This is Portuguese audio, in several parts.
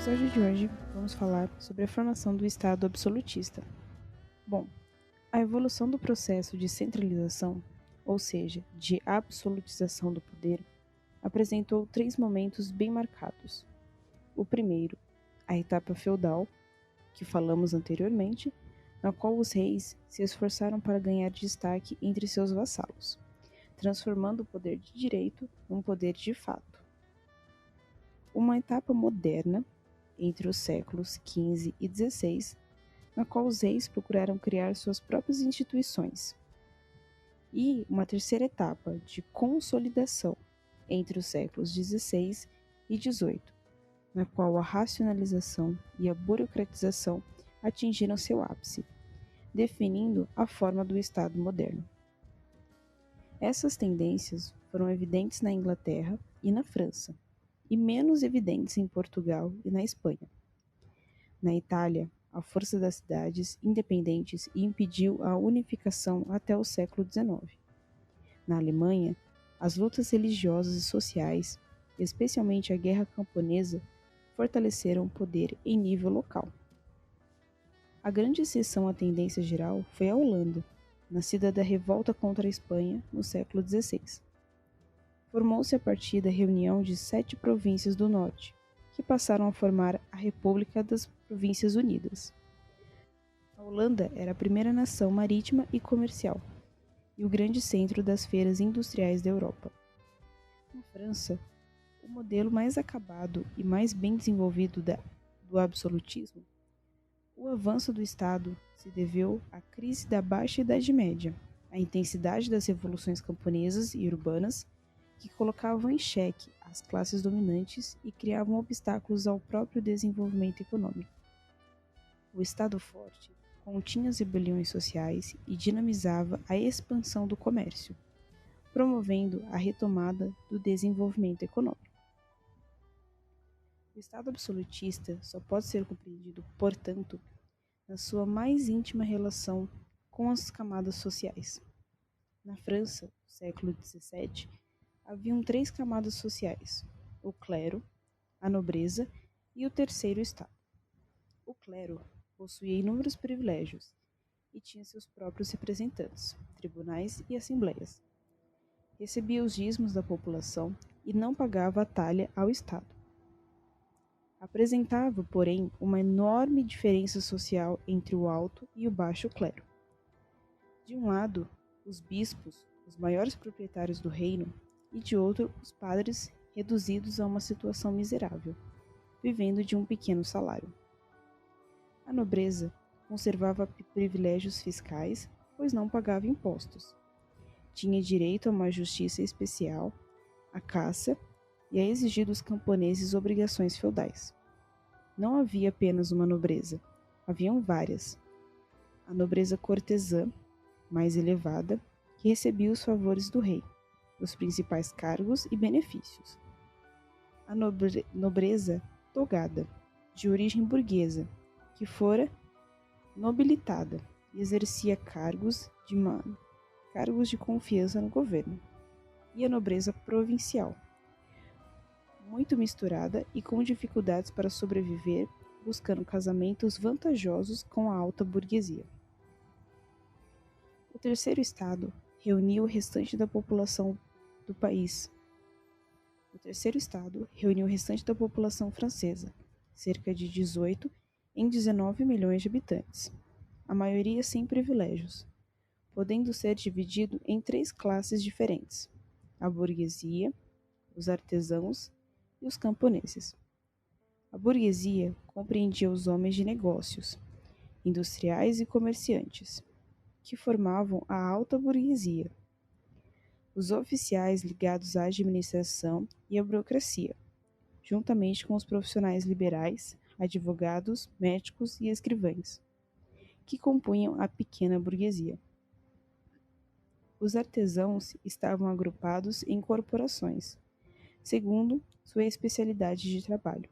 episódio de hoje vamos falar sobre a formação do Estado absolutista. Bom, a evolução do processo de centralização, ou seja, de absolutização do poder, apresentou 3 momentos bem marcados. O primeiro, a etapa feudal, que falamos anteriormente, na qual os reis se esforçaram para ganhar destaque entre seus vassalos, transformando o poder de direito num poder de fato. Uma etapa moderna, entre os séculos XV e XVI, na qual os reis procuraram criar suas próprias instituições. E uma terceira etapa de consolidação, entre os séculos XVI e XVIII, na qual a racionalização e a burocratização atingiram seu ápice, definindo a forma do Estado moderno. Essas tendências foram evidentes na Inglaterra e na França, e menos evidentes em Portugal e na Espanha. Na Itália, a força das cidades independentes impediu a unificação até o século XIX. Na Alemanha, as lutas religiosas e sociais, especialmente a Guerra Camponesa, fortaleceram o poder em nível local. A grande exceção à tendência geral foi a Holanda, nascida da revolta contra a Espanha no século XVI. Formou-se a partir da reunião de 7 províncias do norte, que passaram a formar a República das Províncias Unidas. A Holanda era a primeira nação marítima e comercial, e o grande centro das feiras industriais da Europa. Na França, o modelo mais acabado e mais bem desenvolvido do absolutismo, o avanço do Estado se deveu à crise da Baixa Idade Média, à intensidade das revoluções camponesas e urbanas, que colocavam em xeque as classes dominantes e criavam obstáculos ao próprio desenvolvimento econômico. O Estado forte continha as rebeliões sociais e dinamizava a expansão do comércio, promovendo a retomada do desenvolvimento econômico. O Estado absolutista só pode ser compreendido, portanto, na sua mais íntima relação com as camadas sociais. Na França, no século XVII, haviam 3 camadas sociais: o clero, a nobreza e o terceiro estado. O clero possuía inúmeros privilégios e tinha seus próprios representantes, tribunais e assembleias. Recebia os dízimos da população e não pagava a talha ao Estado. Apresentava, porém, uma enorme diferença social entre o alto e o baixo clero. De um lado, os bispos, os maiores proprietários do reino, e de outro, os padres reduzidos a uma situação miserável, vivendo de um pequeno salário. A nobreza conservava privilégios fiscais, pois não pagava impostos. Tinha direito a uma justiça especial, a caça e a exigir dos camponeses obrigações feudais. Não havia apenas uma nobreza, haviam várias. A nobreza cortesã, mais elevada, que recebia os favores do rei, os principais cargos e benefícios. A nobreza togada, de origem burguesa, que fora nobilitada e exercia cargos de confiança no governo. E a nobreza provincial, muito misturada e com dificuldades para sobreviver, buscando casamentos vantajosos com a alta burguesia. O terceiro estado reuniu o restante da população do país. O terceiro estado reuniu o restante da população francesa, cerca de 18 em 19 milhões de habitantes, a maioria sem privilégios, podendo ser dividido em 3 classes diferentes: a burguesia, os artesãos e os camponeses. A burguesia compreendia os homens de negócios, industriais e comerciantes, que formavam a alta burguesia, os oficiais ligados à administração e à burocracia, juntamente com os profissionais liberais, advogados, médicos e escrivães, que compunham a pequena burguesia. Os artesãos estavam agrupados em corporações, segundo sua especialidade de trabalho.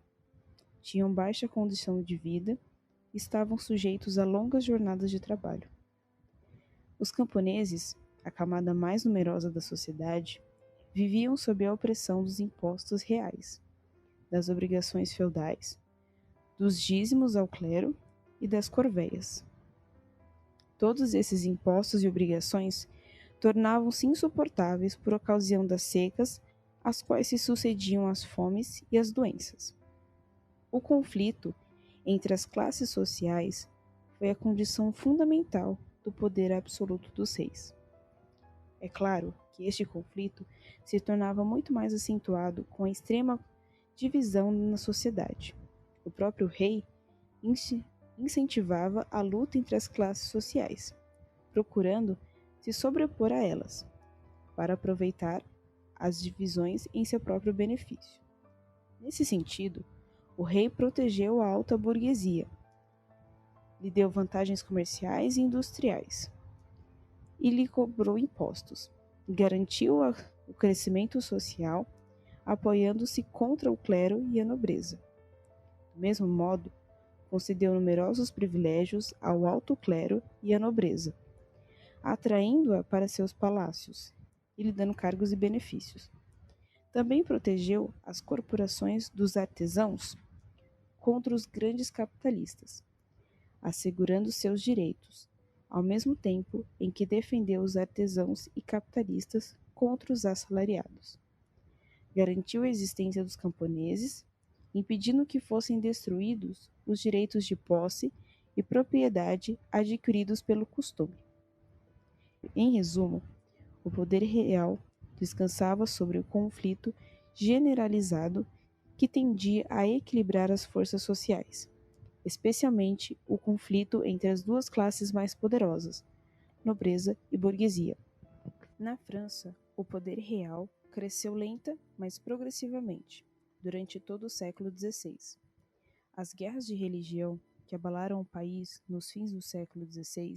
Tinham baixa condição de vida e estavam sujeitos a longas jornadas de trabalho. Os camponeses, a camada mais numerosa da sociedade, viviam sob a opressão dos impostos reais, das obrigações feudais, dos dízimos ao clero e das corveias. Todos esses impostos e obrigações tornavam-se insuportáveis por ocasião das secas, às quais se sucediam as fomes e as doenças. O conflito entre as classes sociais foi a condição fundamental do poder absoluto dos reis. É claro que este conflito se tornava muito mais acentuado com a extrema divisão na sociedade. O próprio rei incentivava a luta entre as classes sociais, procurando se sobrepor a elas, para aproveitar as divisões em seu próprio benefício. Nesse sentido, o rei protegeu a alta burguesia, lhe deu vantagens comerciais e industriais, e lhe cobrou impostos, garantiu o crescimento social, apoiando-se contra o clero e a nobreza. Do mesmo modo, concedeu numerosos privilégios ao alto clero e à nobreza, atraindo-a para seus palácios e lhe dando cargos e benefícios. Também protegeu as corporações dos artesãos contra os grandes capitalistas, assegurando seus direitos, ao mesmo tempo em que defendeu os artesãos e capitalistas contra os assalariados. Garantiu a existência dos camponeses, impedindo que fossem destruídos os direitos de posse e propriedade adquiridos pelo costume. Em resumo, o poder real descansava sobre o conflito generalizado que tendia a equilibrar as forças sociais, especialmente o conflito entre as duas classes mais poderosas, nobreza e burguesia. Na França, o poder real cresceu lenta, mas progressivamente, durante todo o século XVI. As guerras de religião que abalaram o país nos fins do século XVI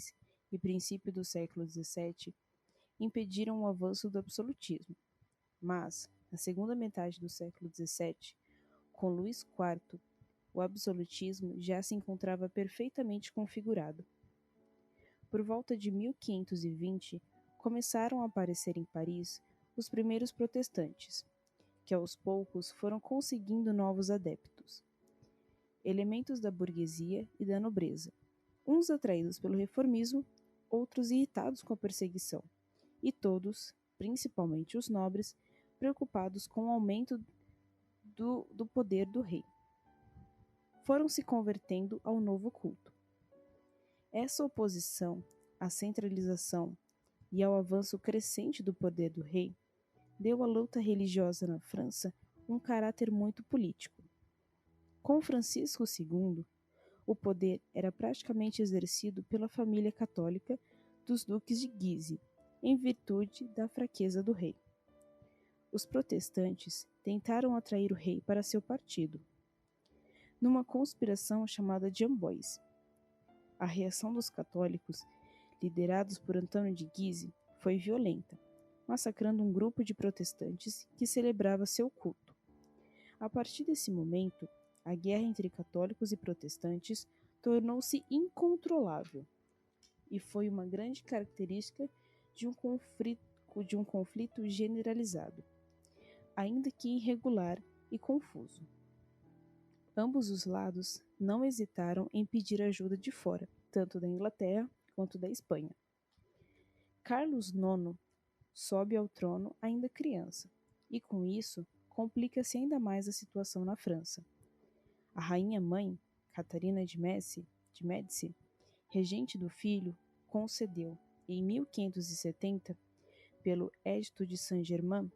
e princípio do século XVII impediram o avanço do absolutismo. Mas, na segunda metade do século XVII, com Luís IV, o absolutismo já se encontrava perfeitamente configurado. Por volta de 1520, começaram a aparecer em Paris os primeiros protestantes, que aos poucos foram conseguindo novos adeptos. Elementos da burguesia e da nobreza, uns atraídos pelo reformismo, outros irritados com a perseguição, e todos, principalmente os nobres, preocupados com o aumento do poder do rei. Foram se convertendo ao novo culto. Essa oposição à centralização e ao avanço crescente do poder do rei deu à luta religiosa na França um caráter muito político. Com Francisco II, o poder era praticamente exercido pela família católica dos duques de Guise, em virtude da fraqueza do rei. Os protestantes tentaram atrair o rei para seu partido, numa conspiração chamada de Amboise. A reação dos católicos, liderados por Antônio de Guise, foi violenta, massacrando um grupo de protestantes que celebrava seu culto. A partir desse momento, a guerra entre católicos e protestantes tornou-se incontrolável e foi uma grande característica de um conflito generalizado, ainda que irregular e confuso. Ambos os lados não hesitaram em pedir ajuda de fora, tanto da Inglaterra quanto da Espanha. Carlos IX sobe ao trono ainda criança, e com isso complica-se ainda mais a situação na França. A rainha-mãe, Catarina de Médici, regente do filho, concedeu, em 1570, pelo Edito de Saint-Germain,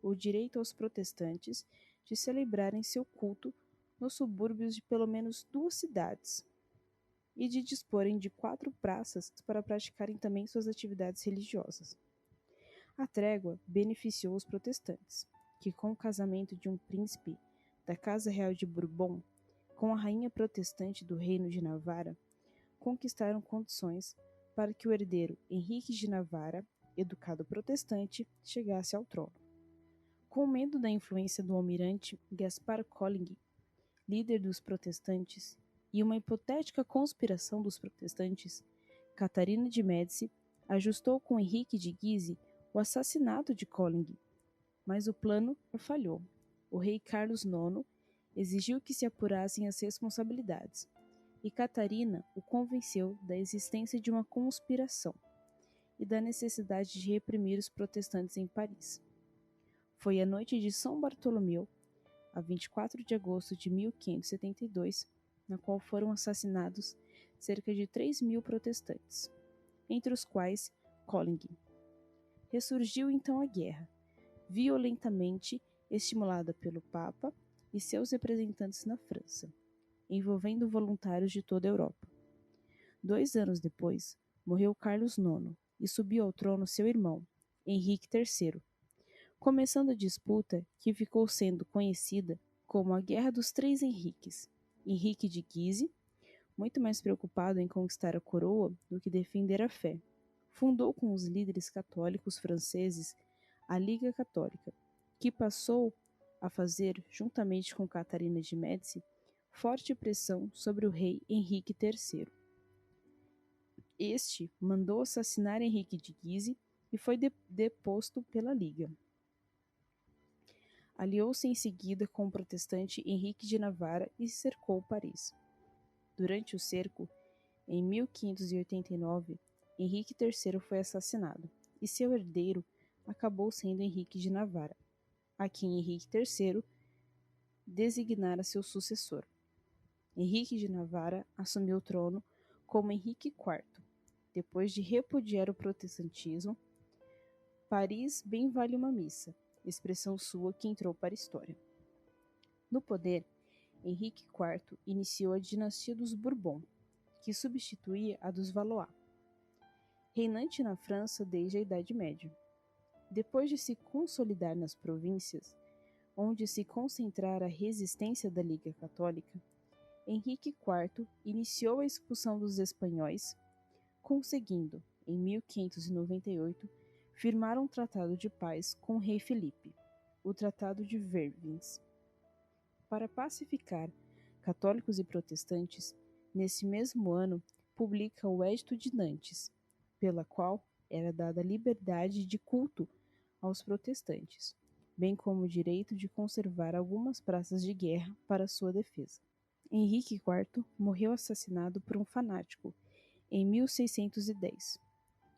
o direito aos protestantes de celebrarem seu culto nos subúrbios de pelo menos 2 cidades e de disporem de 4 praças para praticarem também suas atividades religiosas. A trégua beneficiou os protestantes, que com o casamento de um príncipe da Casa Real de Bourbon com a rainha protestante do Reino de Navarra, conquistaram condições para que o herdeiro Henrique de Navarra, educado protestante, chegasse ao trono. Com medo da influência do almirante Gaspar Coligny, líder dos protestantes, e uma hipotética conspiração dos protestantes, Catarina de Médici ajustou com Henrique de Guise o assassinato de Coligny, mas o plano falhou. O rei Carlos IX Exigiu que se apurassem as responsabilidades, e Catarina o convenceu da existência de uma conspiração e da necessidade de reprimir os protestantes em Paris. Foi a noite de São Bartolomeu, a 24 de agosto de 1572, na qual foram assassinados cerca de 3.000 protestantes, entre os quais Coligny. Ressurgiu então a guerra, violentamente estimulada pelo Papa e seus representantes na França, envolvendo voluntários de toda a Europa. 2 anos depois, morreu Carlos IX e subiu ao trono seu irmão, Henrique III, começando a disputa que ficou sendo conhecida como a Guerra dos Três Henriques. Henrique de Guise, muito mais preocupado em conquistar a coroa do que defender a fé, fundou com os líderes católicos franceses a Liga Católica, que passou a fazer, juntamente com Catarina de Médici, forte pressão sobre o rei Henrique III. Este mandou assassinar Henrique de Guise e foi deposto pela Liga. Aliou-se em seguida com o protestante Henrique de Navarra e cercou Paris. Durante o cerco, em 1589, Henrique III foi assassinado e seu herdeiro acabou sendo Henrique de Navarra, a quem Henrique III designara seu sucessor. Henrique de Navarra assumiu o trono como Henrique IV, depois de repudiar o protestantismo. Paris bem vale uma missa, expressão sua que entrou para a história. No poder, Henrique IV iniciou a dinastia dos Bourbon, que substituía a dos Valois, reinante na França desde a Idade Média. Depois de se consolidar nas províncias, onde se concentrara a resistência da Liga Católica, Henrique IV iniciou a expulsão dos espanhóis, conseguindo, em 1598, firmar um tratado de paz com o rei Felipe, o Tratado de Vervins. Para pacificar católicos e protestantes, nesse mesmo ano publica o Edito de Nantes, pela qual era dada liberdade de culto aos protestantes, bem como o direito de conservar algumas praças de guerra para sua defesa. Henrique IV morreu assassinado por um fanático em 1610.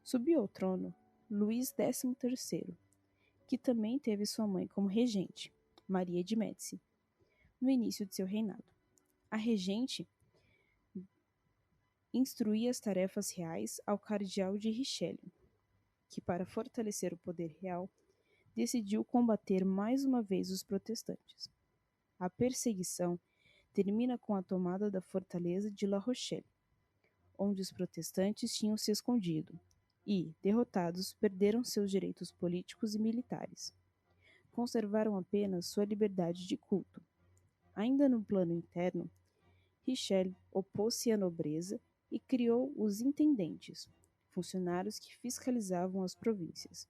Subiu ao trono Luís XIII, que também teve sua mãe como regente, Maria de Médici, no início de seu reinado. A regente instruía as tarefas reais ao cardeal de Richelieu, que, para fortalecer o poder real, decidiu combater mais uma vez os protestantes. A perseguição termina com a tomada da fortaleza de La Rochelle, onde os protestantes tinham se escondido, e, derrotados, perderam seus direitos políticos e militares. Conservaram apenas sua liberdade de culto. Ainda no plano interno, Richelieu opôs-se à nobreza e criou os intendentes, funcionários que fiscalizavam as províncias.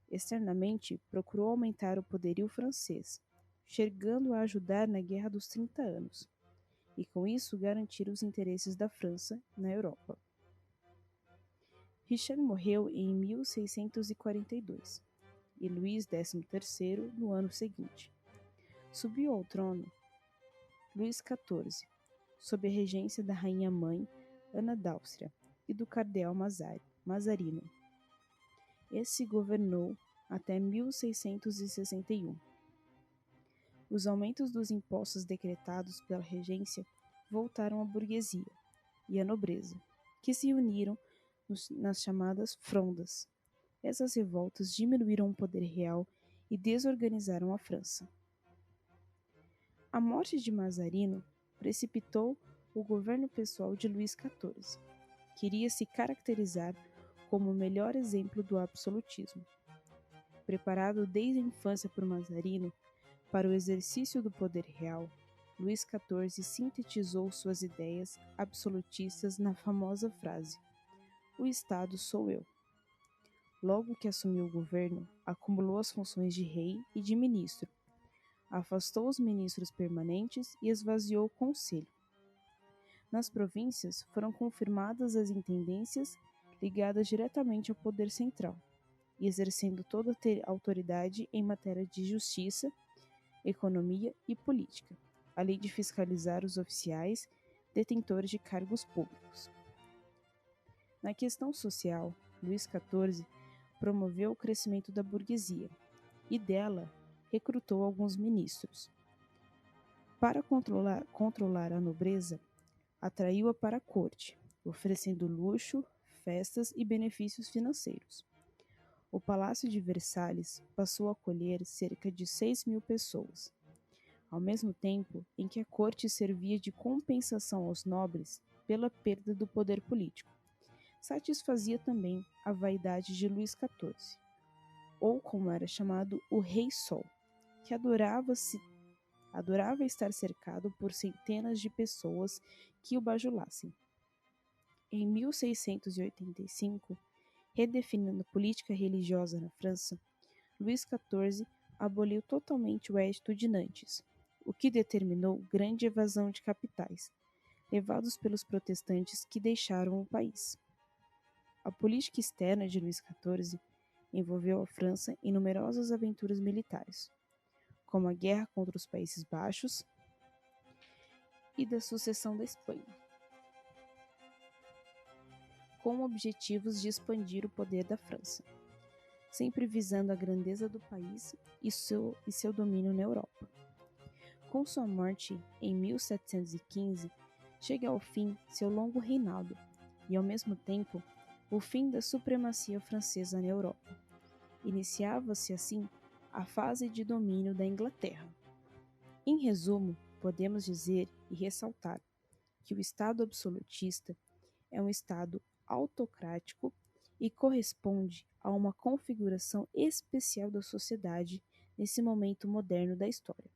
Externamente, procurou aumentar o poderio francês, chegando a ajudar na Guerra dos 30 Anos, e com isso garantir os interesses da França na Europa. Richelieu morreu em 1642 e Luís XIII no ano seguinte. Subiu ao trono Luís XIV, sob a regência da rainha-mãe Ana d'Áustria e do cardeal Mazarino. Esse governou até 1661. Os aumentos dos impostos decretados pela regência voltaram à burguesia e à nobreza, que se uniram nas chamadas frondas. Essas revoltas diminuíram o poder real e desorganizaram a França. A morte de Mazarino precipitou o governo pessoal de Luís XIV. Queria se caracterizar como o melhor exemplo do absolutismo. Preparado desde a infância por Mazarino para o exercício do poder real, Luís XIV sintetizou suas ideias absolutistas na famosa frase: "O Estado sou eu". Logo que assumiu o governo, acumulou as funções de rei e de ministro, afastou os ministros permanentes e esvaziou o conselho. Nas províncias foram confirmadas as intendências ligadas diretamente ao poder central, exercendo toda a autoridade em matéria de justiça, economia e política. além de fiscalizar os oficiais detentores de cargos públicos. Na questão social, Luís XIV promoveu o crescimento da burguesia e dela recrutou alguns ministros. Para controlar a nobreza, atraiu-a para a corte, oferecendo luxo, festas e benefícios financeiros. O Palácio de Versalhes passou a acolher cerca de 6.000 pessoas, ao mesmo tempo em que a corte servia de compensação aos nobres pela perda do poder político. Satisfazia também a vaidade de Luís XIV, ou como era chamado, o Rei Sol, que adorava estar cercado por centenas de pessoas que o bajulassem. Em 1685, redefinindo a política religiosa na França, Luís XIV aboliu totalmente o Edito de Nantes, o que determinou grande evasão de capitais, levados pelos protestantes que deixaram o país. A política externa de Luís XIV envolveu a França em numerosas aventuras militares, como a guerra contra os Países Baixos e da sucessão da Espanha, com objetivos de expandir o poder da França, sempre visando a grandeza do país e seu domínio na Europa. Com sua morte em 1715, chega ao fim seu longo reinado e, ao mesmo tempo, o fim da supremacia francesa na Europa. Iniciava-se, assim, a fase de domínio da Inglaterra. Em resumo, podemos dizer e ressaltar que o Estado absolutista é um Estado autocrático e corresponde a uma configuração especial da sociedade nesse momento moderno da história.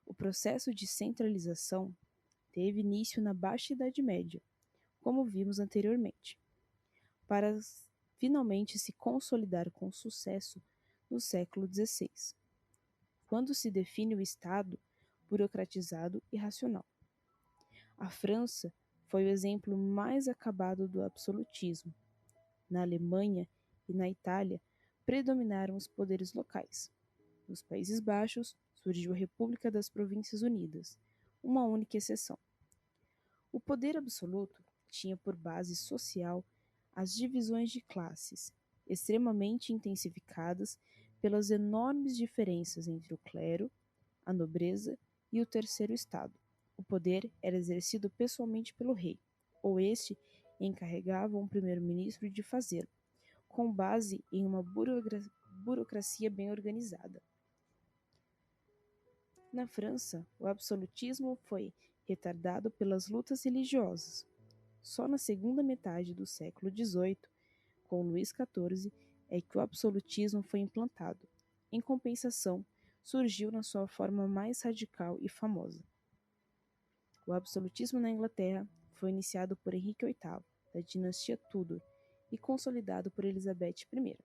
O processo de centralização teve início na Baixa Idade Média, como vimos anteriormente, para finalmente se consolidar com sucesso no século XVI, quando se define o Estado burocratizado e racional. A França foi o exemplo mais acabado do absolutismo. Na Alemanha e na Itália predominaram os poderes locais. Nos Países Baixos surgiu a República das Províncias Unidas, uma única exceção. O poder absoluto tinha por base social as divisões de classes, extremamente intensificadas pelas enormes diferenças entre o clero, a nobreza e o terceiro estado. O poder era exercido pessoalmente pelo rei, ou este encarregava um primeiro-ministro de fazê-lo, com base em uma burocracia bem organizada. Na França, o absolutismo foi retardado pelas lutas religiosas. Só na segunda metade do século XVIII, com Luís XIV, é que o absolutismo foi implantado. Em compensação, surgiu na sua forma mais radical e famosa. O absolutismo na Inglaterra foi iniciado por Henrique VIII, da dinastia Tudor, e consolidado por Elizabeth I.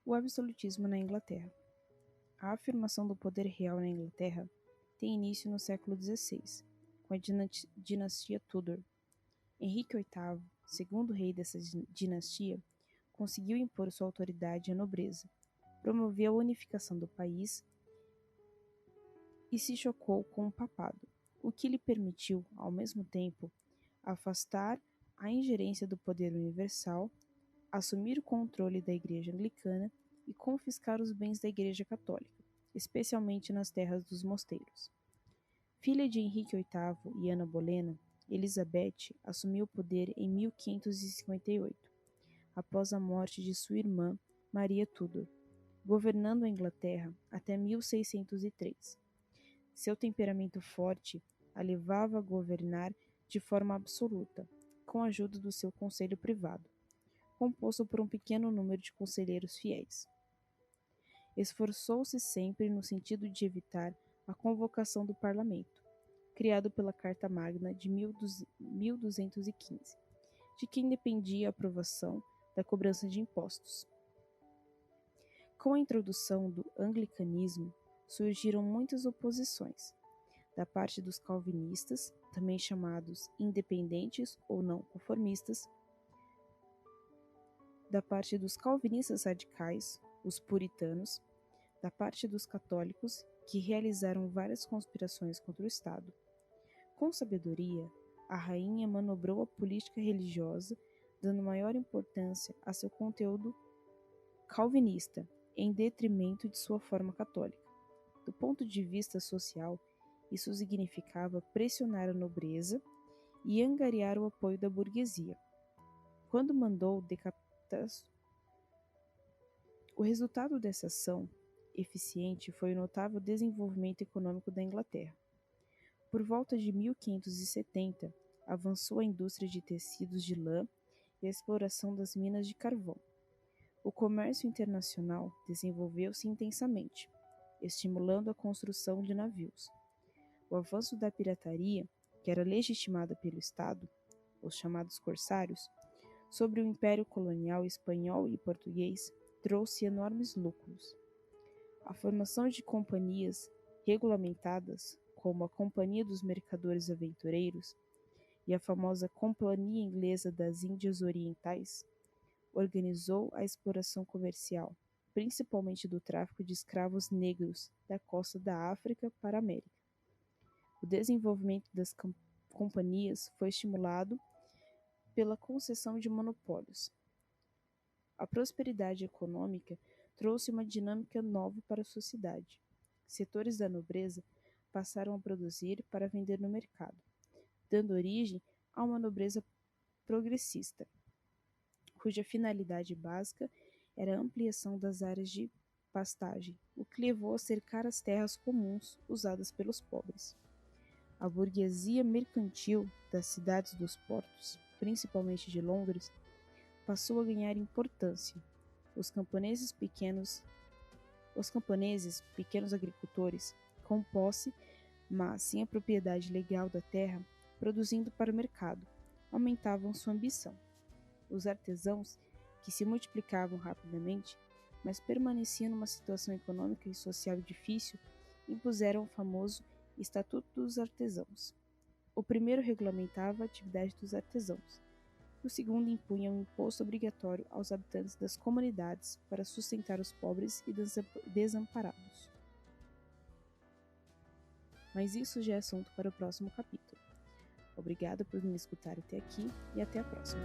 O absolutismo na Inglaterra. A afirmação do poder real na Inglaterra tem início no século XVI, com a dinastia Tudor. Henrique VIII, segundo rei dessa dinastia, conseguiu impor sua autoridade à nobreza, promoveu a unificação do país e se chocou com o papado, o que lhe permitiu, ao mesmo tempo, afastar a ingerência do poder universal, assumir o controle da Igreja Anglicana e confiscar os bens da Igreja Católica, especialmente nas terras dos mosteiros. Filha de Henrique VIII e Ana Bolena, Elizabeth assumiu o poder em 1558, após a morte de sua irmã Maria Tudor, governando a Inglaterra até 1603. Seu temperamento forte a levava a governar de forma absoluta, com a ajuda do seu conselho privado, composto por um pequeno número de conselheiros fiéis. Esforçou-se sempre no sentido de evitar a convocação do parlamento, criado pela Carta Magna de 1215, de quem dependia a aprovação da cobrança de impostos. Com a introdução do anglicanismo, surgiram muitas oposições, da parte dos calvinistas, também chamados independentes ou não conformistas, da parte dos calvinistas radicais, os puritanos, da parte dos católicos que realizaram várias conspirações contra o Estado. Com sabedoria, a rainha manobrou a política religiosa, dando maior importância a seu conteúdo calvinista, em detrimento de sua forma católica. Do ponto de vista social, isso significava pressionar a nobreza e angariar o apoio da burguesia. Quando mandou decapitar, o resultado dessa ação eficiente foi o notável desenvolvimento econômico da Inglaterra. Por volta de 1570, avançou a indústria de tecidos de lã e a exploração das minas de carvão. O comércio internacional desenvolveu-se intensamente, estimulando a construção de navios. O avanço da pirataria, que era legitimada pelo Estado, os chamados corsários, sobre o Império Colonial espanhol e português, trouxe enormes lucros. A formação de companhias regulamentadas, como a Companhia dos Mercadores Aventureiros e a famosa Companhia Inglesa das Índias Orientais, organizou a exploração comercial, principalmente do tráfico de escravos negros da costa da África para a América. O desenvolvimento das companhias foi estimulado pela concessão de monopólios. A prosperidade econômica trouxe uma dinâmica nova para a sociedade. Setores da nobreza passaram a produzir para vender no mercado, dando origem a uma nobreza progressista, cuja finalidade básica era a ampliação das áreas de pastagem, o que levou a cercar as terras comuns usadas pelos pobres. A burguesia mercantil das cidades dos portos, principalmente de Londres, passou a ganhar importância. Os camponeses, pequenos agricultores, com posse, mas sem a propriedade legal da terra, produzindo para o mercado, aumentavam sua ambição. Os artesãos, que se multiplicavam rapidamente, mas permaneciam numa situação econômica e social difícil, impuseram o famoso Estatuto dos Artesãos. O primeiro regulamentava a atividade dos artesãos, e o segundo impunha um imposto obrigatório aos habitantes das comunidades para sustentar os pobres e desamparados. Mas isso já é assunto para o próximo capítulo. Obrigada por me escutar até aqui e até a próxima.